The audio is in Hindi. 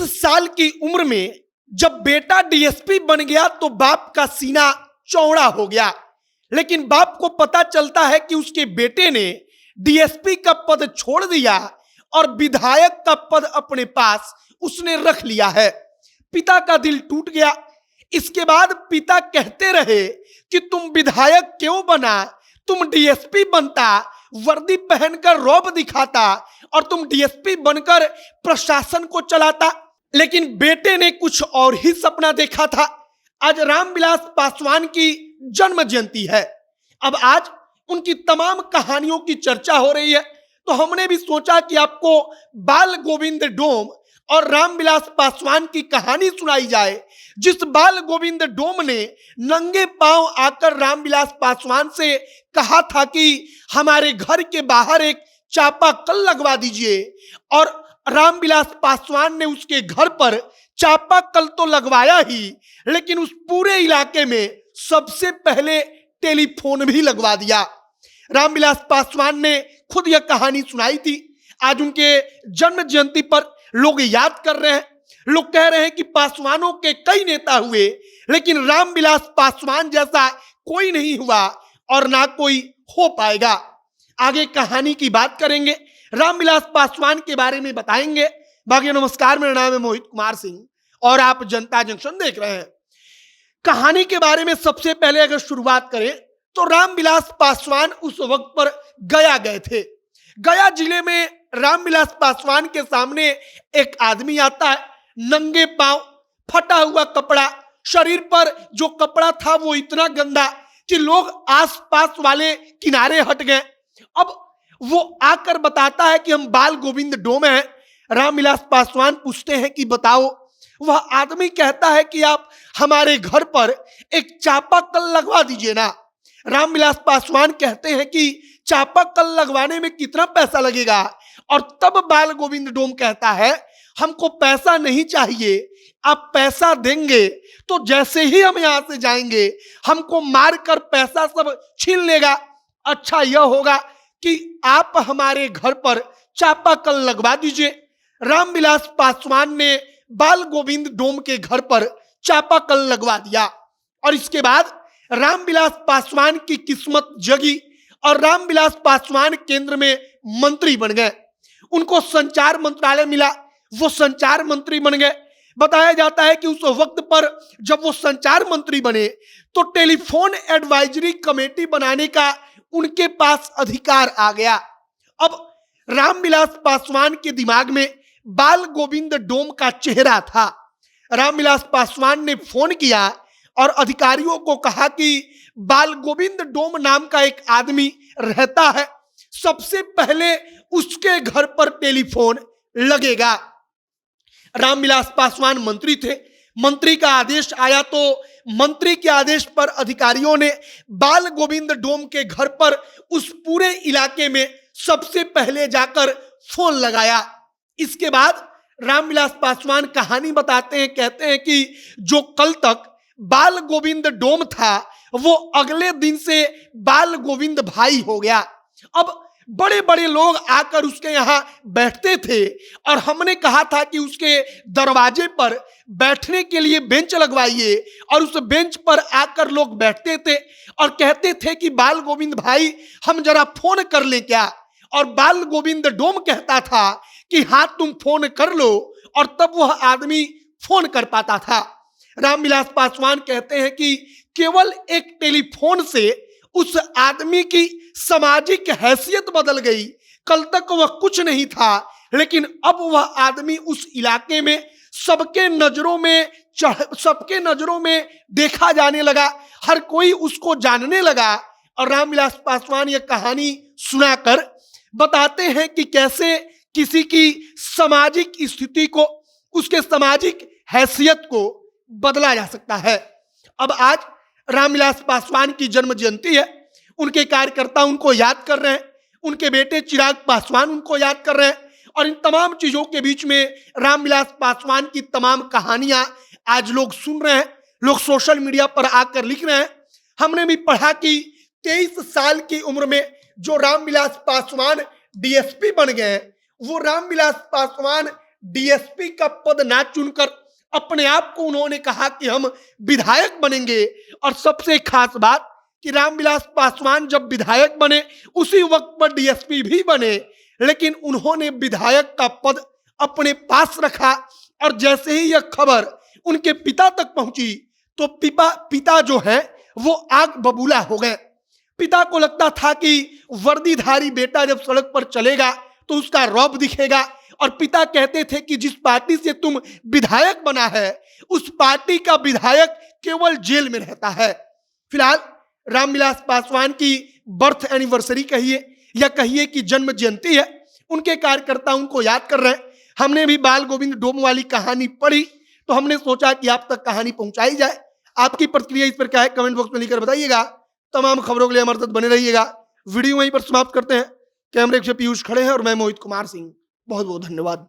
साल की उम्र में जब बेटा डीएसपी बन गया तो बाप का सीना चौड़ा हो गया। लेकिन बाप को पता चलता है कि उसके बेटे ने डीएसपी का पद छोड़ दिया और विधायक का पद अपने पास उसने रख लिया है। पिता का दिल टूट गया। इसके बाद पिता कहते रहे कि तुम विधायक क्यों बना, तुम डीएसपी बनता, वर्दी पहनकर रौब दिखाता और तुम डीएसपी बनकर प्रशासन को चलाता। लेकिन बेटे ने कुछ और ही सपना देखा था। आज रामविलास पासवान की जन्म जयंती है। अब आज उनकी तमाम कहानियों की चर्चा हो रही है, तो हमने भी सोचा कि आपको बाल गोविंद डोम और रामविलास पासवान की कहानी सुनाई जाए, जिस बाल गोविंद डोम ने नंगे पांव आकर रामविलास पासवान से कहा था कि हमारे घर के बाहर एक चापाकल लगवा दीजिए, और रामविलास पासवान ने उसके घर पर चापाकल तो लगवाया ही, लेकिन उस पूरे इलाके में सबसे पहले टेलीफोन भी लगवा दिया। रामविलास पासवान ने खुद यह कहानी सुनाई थी। आज उनके जन्म जयंती पर लोग याद कर रहे हैं। लोग कह रहे हैं कि पासवानों के कई नेता हुए, लेकिन रामविलास पासवान जैसा कोई नहीं हुआ और ना कोई हो पाएगा। आगे कहानी की बात करेंगे, रामविलास पासवान के बारे में बताएंगे। बाकी नमस्कार, मेरा नाम है मोहित कुमार सिंह और आप जनता जंक्शन देख रहे हैं। कहानी के बारे में सबसे पहले अगर शुरुआत करें तो रामविलास पासवान उस वक्त पर गया गए थे। गया जिले में रामविलास पासवान के सामने एक आदमी आता है, नंगे पांव, फटा हुआ कपड़ा, शरीर पर जो कपड़ा था वो इतना गंदा कि लोग आसपास वाले किनारे हट गए। अब वो आकर बताता है कि हम बाल गोविंद डोम हैं। रामविलास पासवान पूछते हैं कि बताओ। वह आदमी कहता है कि आप हमारे घर पर एक चापाकल लगवा दीजिए ना। रामविलास पासवान कहते हैं कि चापाकल लगवाने में कितना पैसा लगेगा, और तब बाल गोविंद डोम कहता है हमको पैसा नहीं चाहिए, आप पैसा देंगे तो जैसे ही हम यहां से जाएंगे हमको मारकर पैसा सब छीन लेगा। अच्छा यह होगा कि आप हमारे घर पर चापाकल लगवा दीजिए। रामविलास पासवान ने बाल गोविंद डोम के घर पर चापाकल लगवा दिया और इसके बाद रामविलास पासवान की किस्मत जगी और रामविलास पासवान केंद्र में मंत्री बन गए। उनको संचार मंत्रालय मिला, वो संचार मंत्री बन गए। बताया जाता है कि उस वक्त पर जब वो संचार मंत्री बने तो टेलीफोन एडवाइजरी कमेटी बनाने का उनके पास अधिकार आ गया। अब रामविलास पासवान के दिमाग में बाल गोविंद डोम का चेहरा था। रामविलास पासवान ने फोन किया और अधिकारियों को कहा कि बाल गोविंद डोम नाम का एक आदमी रहता है, सबसे पहले उसके घर पर टेलीफोन लगेगा। रामविलास पासवान मंत्री थे। मंत्री का आदेश आया तो मंत्री के आदेश पर अधिकारियों ने बाल गोविंद डोम के घर पर उस पूरे इलाके में सबसे पहले जाकर फोन लगाया। इसके बाद रामविलास पासवान कहानी बताते हैं, कहते हैं कि जो कल तक बाल गोविंद डोम था वो अगले दिन से बाल गोविंद भाई हो गया। अब बड़े बड़े लोग आकर उसके यहाँ बैठते थे और हमने कहा था कि उसके दरवाजे पर बैठने के लिए बेंच लगवाइए, और उस बेंच पर आकर लोग बैठते थे और कहते थे कि बाल गोविंद भाई हम जरा फोन कर लें क्या, और बाल गोविंद डोम कहता था कि हाँ तुम फोन कर लो, और तब वह आदमी फोन कर पाता था। रामविलास पासवान कहते हैं कि केवल एक टेलीफोन से उस आदमी की सामाजिक हैसियत बदल गई। कल तक वह कुछ नहीं था, लेकिन अब वह आदमी उस इलाके में सबके नजरों में देखा जाने लगा, हर कोई उसको जानने लगा। और रामविलास पासवान यह कहानी सुनाकर बताते हैं कि कैसे किसी की सामाजिक स्थिति को, उसके सामाजिक हैसियत को बदला जा सकता है। अब आज रामविलास पासवान की जन्म जयंती है। उनके कार्यकर्ता उनको याद कर रहे हैं, उनके बेटे चिराग पासवान उनको याद कर रहे हैं, और इन तमाम चीजों के बीच में रामविलास पासवान की तमाम कहानियां आज लोग सुन रहे हैं। लोग सोशल मीडिया पर आकर लिख रहे हैं। हमने भी पढ़ा कि 23 साल की उम्र में जो रामविलास पासवान डीएसपी बन गए, वो रामविलास पासवान डीएसपी का पद ना चुनकर अपने आप को उन्होंने कहा कि हम विधायक बनेंगे। और सबसे खास बात कि रामविलास पासवान जब विधायक बने उसी वक्त पर डीएसपी भी बने, लेकिन उन्होंने विधायक का पद अपने पास रखा। और जैसे ही यह खबर उनके पिता तक पहुंची तो पिता जो है वो आग बबूला हो गए। पिता को लगता था कि वर्दीधारी बेटा जब सड़क पर चलेगा तो उसका रौब दिखेगा। और पिता कहते थे कि जिस पार्टी से तुम विधायक बना है उस पार्टी का विधायक केवल जेल में रहता है। फिलहाल रामविलास पासवान की बर्थ एनिवर्सरी कहिए या कहिए कि जन्म जयंती है, उनके कार्यकर्ता उनको याद कर रहे हैं। हमने भी बाल गोविंद डोम वाली कहानी पढ़ी तो हमने सोचा कि आप तक कहानी पहुंचाई जाए। आपकी प्रतिक्रिया इस पर क्या है कमेंट बॉक्स में लिखकर बताइएगा। तमाम खबरों के लिए हमारे साथ बने रहिएगा। वीडियो वहीं पर समाप्त करते हैं। कैमरे से पीयूष खड़े हैं और मैं मोहित कुमार सिंह। बहुत बहुत धन्यवाद।